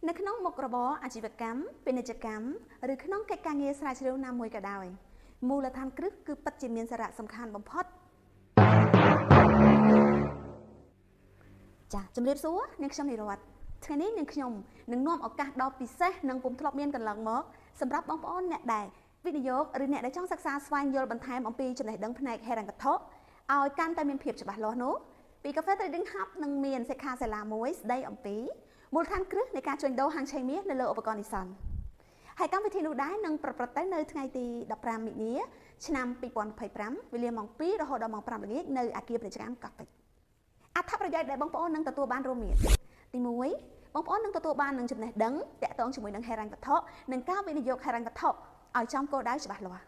នៅក្នុងមុខរបរអាជីវកម្មពាណិជ្ជកម្មឬក្នុងកិច្ចការងារស្រាវជ្រាវណាមួយក៏ដោយមូលដ្ឋានគ្រឹះគឺពិតជាមានសារៈសំខាន់បំផុតចាជំរាបសួរនាងខ្ញុំនិរ័ត្នថ្ងៃនេះនាងខ្ញុំនឹងនាំឱកាសដ៏ពិសេសនិងពុំធ្លាប់មានកន្លងមកសម្រាប់បងប្អូនអ្នកដែលវិនិយោគឬអ្នកដែលចង់សិក្សាស្វែងយល់បន្ថែមអំពីចំណេះដឹងផ្នែកហិរញ្ញវត្ថុឲ្យកាន់តែមានភាពច្បាស់លាស់នោះពី Cafe Trading Hub នឹងមានសិក្ខាសាលាមួយស្ដីអំពីមូលដ្ឋានគ្រឹះនៃការជួញដូរហាងឆេងមាសនៅលើឧបករណ៍និស្សិនហើយកម្មវិធីនោះដែរនឹងប្រព្រឹត្តទៅនៅថ្ងៃទី15មិនិនាឆ្នាំ2025វេលាម៉ោង2រហូតដល់ម៉ោង5ល្ងាចនៅអគារពាណិជ្ជកម្មកោះពេជ្រអត្ថប្រយោជន៍ដែលបងប្អូននឹងទទួលបានរួមមានទី1បងប្អូននឹងទទួលបាននឹងចំណេះដឹងទាក់ទងជាមួយនឹងហិរញ្ញវត្ថុនិងការវិនិយោគហិរញ្ញវត្ថុឲ្យចំគោលដៅច្បាស់លាស់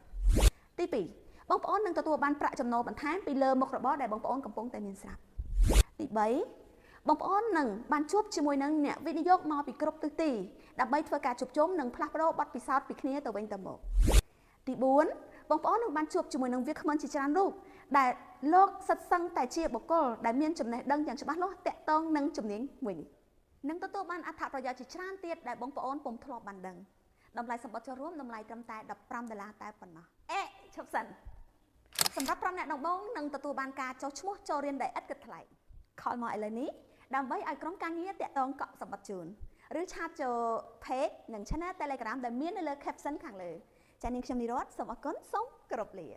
ទី2បងប្អូននឹងទទួលបានប្រាក់ចំណូលបន្ថែមពីលើមុខរបរដែលបងប្អូនកំពុងតែមានស្រាប់ទី3បងប្អូននឹងបានជួបជាមួយនឹងអ្នកវិនិយោគមកពីគ្រប់ទិសទីដើម្បីធ្វើការជួបជុំនិងផ្លាស់ប្ដូរបទពិសោធន៍ពីគ្នាទៅវិញទៅមកទី4បងប្អូននឹងបានជួបជាមួយនឹងវាគ្មិនជាច្រើនរូបដែលលោកសិតសឹងតែជាបុគ្គលដែលមានចំណេះដឹងយ៉ាងច្បាស់លាស់ទាក់ទងនឹងជំនាញមួយនេះនឹងទទួលបានអត្ថប្រយោជន៍ជាច្រើនទៀតដែលបងប្អូនពុំធ្លាប់បានដឹងតម្លៃសម្បត្តិចូលរួមតម្លៃត្រឹមតែ$15តែប៉ុណ្ណោះឈប់សិនសម្រាប់5អ្នកដំបូងនឹងទទួលបានការចុះឈ្មោះចូលរៀនដែលឥតគិតថ្លៃខលមកឥឡូវនេះដើម្បីឲ្យក្រុមការងារតាក់ទងកក់សម្បត្តិជូនឬឆាតចូល page និង channel Telegram ដែលមាននៅលើ caption ខាងលើចា៎នាងខ្ញុំនិរ័ត្នសូមអរគុណសូមគោរពលា